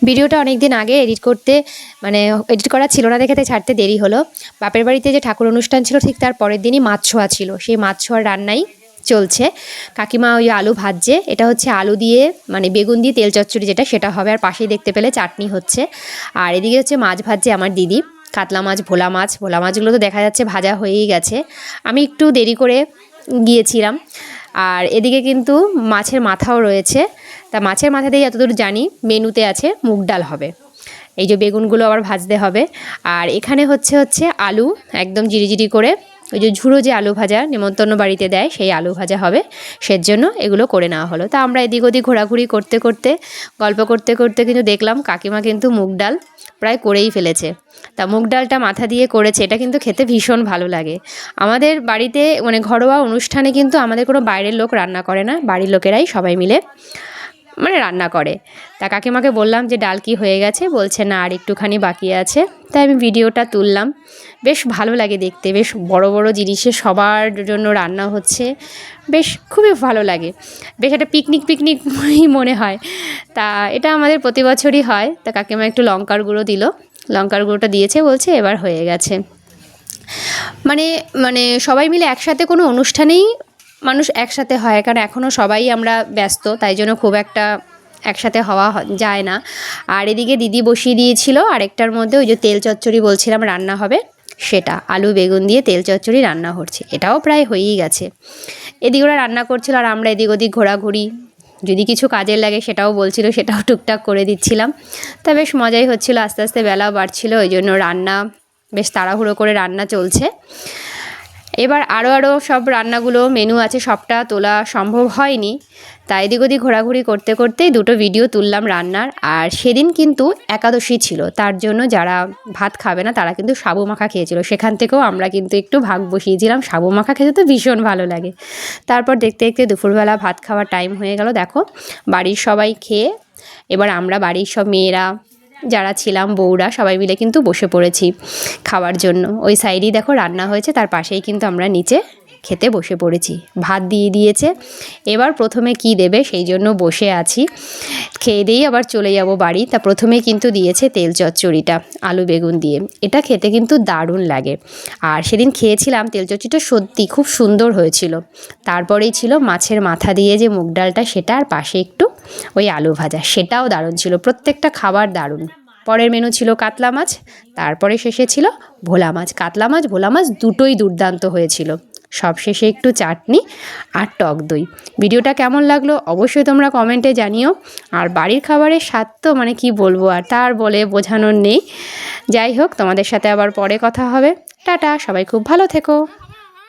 ভিডিওটা অনেক দিন আগে এডিট করা ছিল না দেখে তাই ছাড়তে দেরি হলো। বাপের বাড়িতে যে ঠাকুর অনুষ্ঠান ছিল ঠিক তার পরের দিনই মাছ ছোঁয়া ছিল, সেই মাছ ছোঁয়ার রান্নাই চলছে। কাকিমা ওই আলু ভাজছে, এটা হচ্ছে আলু দিয়ে বেগুন দিয়ে তেল চচ্চড়ি যেটা সেটা হবে, আর পাশেই দেখতে পেলে চাটনি হচ্ছে। আর এদিকে হচ্ছে মাছ ভাজছে আমার দিদি, কাতলা মাছ, ভোলা মাছগুলো তো দেখা যাচ্ছে ভাজা হয়েই গেছে। আমি একটু দেরি করে গিয়েছিলাম। আর এদিকে কিন্তু মাছের মাথাও রয়েছে। তা মাছের মাথা দিয়ে যতদূর জানি মেনুতে আছে মুগ ডাল হবে, এই যে বেগুনগুলো আবার ভাজতে হবে। আর এখানে হচ্ছে আলু একদম জিরি করে, ওই যে ঝুড়ো যে আলু ভাজা নেমন্তন্ন বাড়িতে দেয় সেই আলু ভাজা হবে, সেজন্য এগুলো করে নেওয়া হলো। তা আমরা এদিক ওদিক ঘোরাঘুরি করতে গল্প করতে কিন্তু দেখলাম কাকিমা কিন্তু মুগ ডাল প্রায় করেই ফেলেছে। তা মুগ ডালটা মাথা দিয়ে করেছে, এটা কিন্তু খেতে ভীষণ ভালো লাগে। আমাদের বাড়িতে ঘরোয়া অনুষ্ঠানে কিন্তু আমাদের কোনো বাইরের লোক রান্না করে না, বাড়ির লোকেরাই সবাই মিলে রান্না করে। তা কাকিমাকে বললাম যে ডাল কি হয়ে গেছে, বলছে না আর একটুখানি বাকি আছে। তাই আমি ভিডিওটা তুললাম। বেশ ভালো লাগে দেখতে, বেশ বড় বড় জিনিসে সবার জন্য রান্না হচ্ছে, বেশ খুবই ভালো লাগে, বেশ একটা পিকনিক মনে হয়। তা এটা আমাদের প্রতি বছরই হয়। তা কাকিমা একটু লঙ্কার গুঁড়ো দিল, লঙ্কার গুঁড়োটা দিয়েছে, বলছে এবার হয়ে গেছে। সবাই মিলে একসাথে কোনো অনুষ্ঠানেই মানুষ একসাথে হয়, কারণ এখনও সবাই আমরা ব্যস্ত, তাই জন্য খুব একটা একসাথে হওয়া যায় না। আর এদিকে দিদি বসিয়ে দিয়েছিল আরেকটার মধ্যে ওই যে তেল চচ্চড়ি বলছিলাম রান্না হবে, সেটা আলু বেগুন দিয়ে তেল চচ্চড়ি রান্না হচ্ছে, এটাও প্রায় হয়েই গেছে। এদিকে ওরা রান্না করছিল আর আমরা এদিক ওদিক ঘোরাঘুরি, যদি কিছু কাজের লাগে সেটাও বলছিল, সেটাও টুকটাক করে দিচ্ছিলাম। তা বেশ মজাই হচ্ছিল, আস্তে আস্তে বেলা বাড়ছিল, ওই জন্য রান্না বেশ তাড়াহুড়ো করে রান্না চলছে। এবার আরও সব রান্নাগুলো মেনু আছে, সবটা তোলা সম্ভব হয়নি, তাই এদিক ওদিক ঘোরাঘুরি করতেই দুটো ভিডিও তুললাম রান্নার। আর সেদিন কিন্তু একাদশী ছিল, তার জন্য যারা ভাত খাবে না তারা কিন্তু সাবু মাখা খেয়েছিল, সেখান থেকেও আমরা কিন্তু একটু ভাগ বসিয়েছিলাম। সাবু মাখা খেতে তো ভীষণ ভালো লাগে। তারপর দেখতে দুপুরবেলা ভাত খাওয়ার টাইম হয়ে গেল। দেখো বাড়ির সবাই খেয়ে এবার আমরা বাড়ির সব মেয়েরা যারা ছিলাম, বউরা সবাই মিলে কিন্তু বসে পড়েছি খাওয়ার জন্য। ওই সাইডেই দেখো রান্না হয়েছে, তার পাশেই কিন্তু আমরা নিচে খেতে বসে পড়েছি। ভাত দিয়ে দিয়েছে, এবার প্রথমে কি দেবে সেই জন্য বসে আছি, খেয়ে দিয়েই আবার চলে যাব বাড়ি। তা প্রথমে কিন্তু দিয়েছে তেল চচ্চড়িটা আলু বেগুন দিয়ে, এটা খেতে কিন্তু দারুণ লাগে। আর সেদিন খেয়েছিলাম তেল চচ্চড়িটা, সত্যি খুব সুন্দর হয়েছিল। তারপরেই ছিল মাছের মাথা দিয়ে যে মুগ ডালটা, সেটা আর পাশে একটু ওই আলু ভাজা, সেটাও দারুণ ছিল। প্রত্যেকটা খাবার দারুণ। পরের মেনু ছিল কাতলা মাছ, তারপরে শেষে ছিল ভোলা মাছ। কাতলা মাছ ভোলা মাছ দুটোই দুর্দান্ত হয়েছিল। সব শেষে একটু চাটনি আর টক দই। ভিডিওটা কেমন লাগলো অবশ্যই তোমরা কমেন্টে জানিও। আর বাড়ির খাবারের স্বাদ তো কি বলবো, আর তার বলে বোঝানোর নেই। যাই হোক, তোমাদের সাথে আবার পরে কথা হবে। টাটা, সবাই খুব ভালো থেকো।